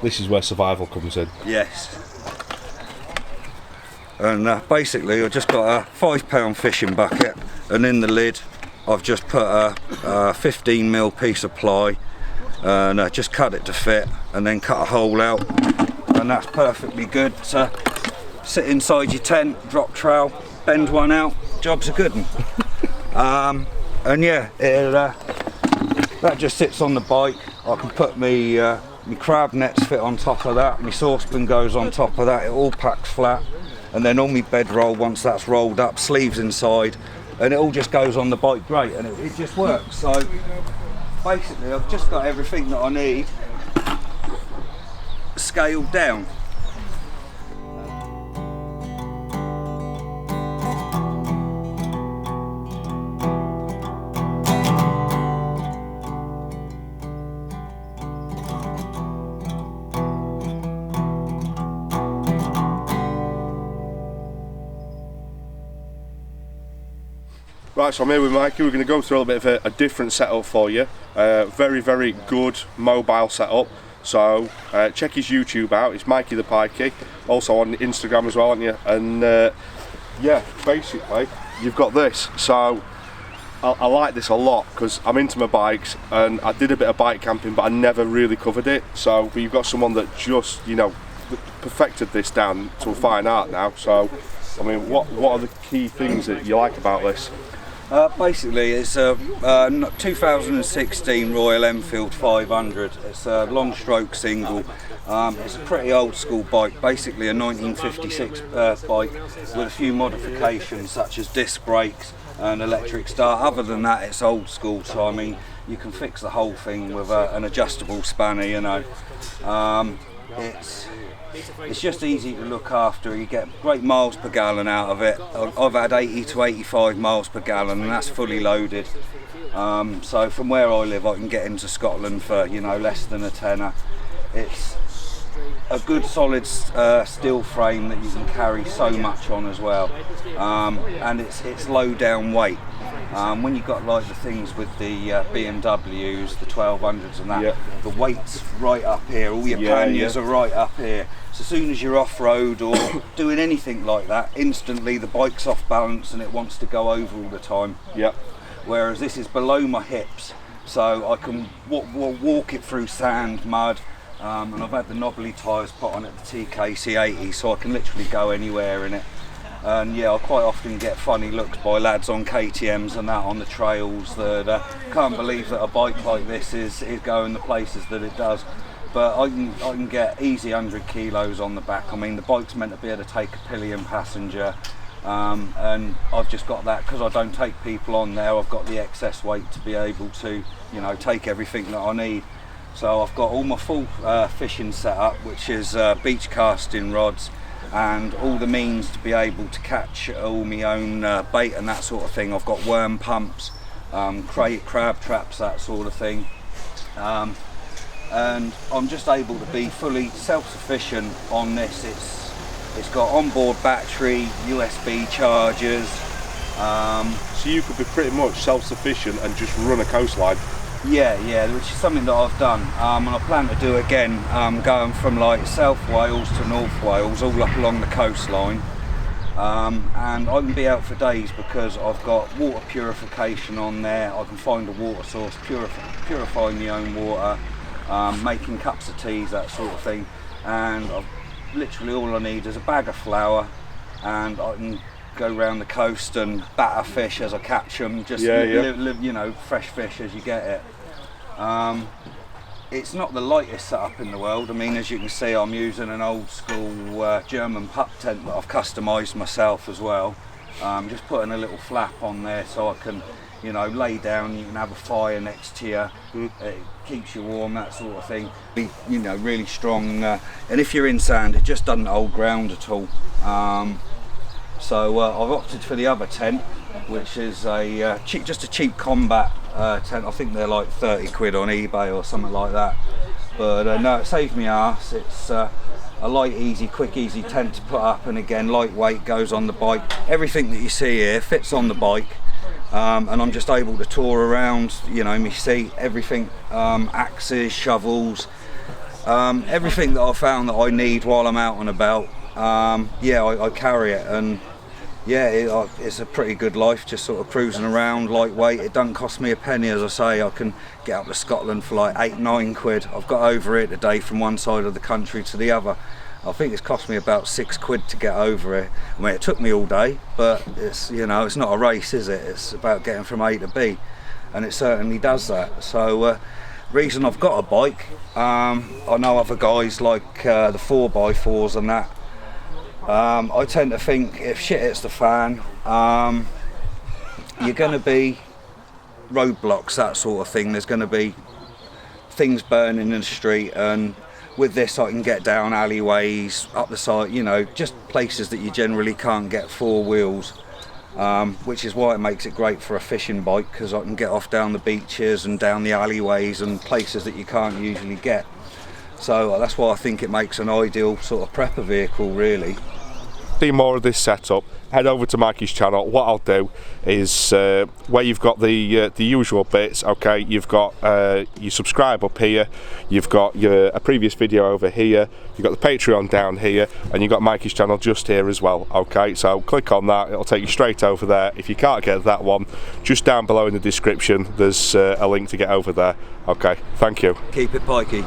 this is where survival comes in. Yes. And basically I've just got a £5 fishing bucket, and in the lid I've just put a 15mm piece of ply, and just cut it to fit, and then cut a hole out, and that's perfectly good to sit inside your tent, drop trowel, bend one out, job's a good one. And yeah, that just sits on the bike. I can put my crab nets fit on top of that, my saucepan goes on top of that, it all packs flat, and then on my bedroll, once that's rolled up, sleeves inside, and it all just goes on the bike great, and it just works. So basically I've just got everything that I need scaled down. Right, so I'm here with Mikey. We're going to go through a little bit of a different setup for you. Very, very good mobile setup. So check his YouTube out. It's Mikey the Pikey. Also on Instagram as well, aren't you? And yeah, basically you've got this. So I like this a lot because I'm into my bikes, and I did a bit of bike camping, but I never really covered it. So but you've got someone that just, you know, perfected this down to a fine art now. So I mean, what are the key things that you like about this? Basically, it's a 2016 Royal Enfield 500. It's a long stroke single. It's a pretty old school bike, basically a 1956 bike with a few modifications such as disc brakes and electric start. Other than that, it's old school, so I mean, you can fix the whole thing with an adjustable spanner, you know. It's just easy to look after. You get great miles per gallon out of it. I've had 80 to 85 miles per gallon, and that's fully loaded. So from where I live, I can get into Scotland for, you know, less than a tenner. It's a good solid steel frame that you can carry so much on as well, and it's low down weight. When you've got like the things with the BMWs, the 1200s and that, yeah, the weight's right up here, all your panniers are right up here. So as soon as you're off-road or doing anything like that, instantly the bike's off balance and it wants to go over all the time. Yep. Whereas this is below my hips, so I can walk it through sand, mud, and I've had the knobbly tyres put on at the TKC80, so I can literally go anywhere in it. And yeah, I quite often get funny looks by lads on KTMs and that on the trails that can't believe that a bike like this is going the places that it does. But I can get easy 100 kilos on the back. I mean, the bike's meant to be able to take a pillion passenger, and I've just got that because I don't take people on there. I've got the excess weight to be able to, you know, take everything that I need. So I've got all my full fishing setup, which is beach casting rods, and all the means to be able to catch all my own bait and that sort of thing. I've got worm pumps, crab traps, that sort of thing. And I'm just able to be fully self-sufficient on this. It's got onboard battery, USB chargers. So you could be pretty much self-sufficient and just run a coastline. Yeah, which is something that I've done, and I plan to do again, going from like South Wales to North Wales, all up along the coastline. And I can be out for days because I've got water purification on there. I can find a water source, purifying my own water, making cups of teas, that sort of thing. And literally all I need is a bag of flour, and I can go around the coast and batter fish as I catch them, just live, you know, fresh fish as you get it. It's not the lightest setup in the world. I mean, as you can see, I'm using an old school German pup tent that I've customised myself as well. Just putting a little flap on there so I can, you know, lay down, you can have a fire next to you, it keeps you warm, that sort of thing. Be, you know, really strong, and if you're in sand, it just doesn't hold ground at all. So I've opted for the other tent, which is just a cheap combat tent. I think they're like 30 quid on eBay or something like that. But no, it saved me arse. It's a light, easy, quick, easy tent to put up, and again, lightweight, goes on the bike. Everything that you see here fits on the bike, and I'm just able to tour around, you know, me seat, everything, axes, shovels, Everything that I found that I need while I'm out and about, yeah, I carry it, and yeah, it's a pretty good life, just sort of cruising around lightweight. It doesn't cost me a penny, as I say. I can get up to Scotland for like 8-9 quid. I've got over it today from one side of the country to the other. I think it's cost me about 6 quid to get over it. I mean, it took me all day, but it's, you know, it's not a race, is it? It's about getting from A to B, and it certainly does that. So reason I've got a bike, I know other guys like the 4x4s and that. I tend to think if shit hits the fan, you're going to be roadblocks, that sort of thing. There's going to be things burning in the street, and with this I can get down alleyways, up the side, you know, just places that you generally can't get 4 wheels, which is why it makes it great for a fishing bike, because I can get off down the beaches and down the alleyways and places that you can't usually get. So that's why I think it makes an ideal sort of prepper vehicle, really. See more of this setup, head over to Mikey's channel. What I'll do is where you've got the usual bits, okay, you've got you subscribe up here, you've got a previous video over here, you've got the Patreon down here, and you've got Mikey's channel just here as well, okay. So click on that, it'll take you straight over there. If you can't get that one, just down below in the description there's a link to get over there. Okay, thank you. Keep it pikey.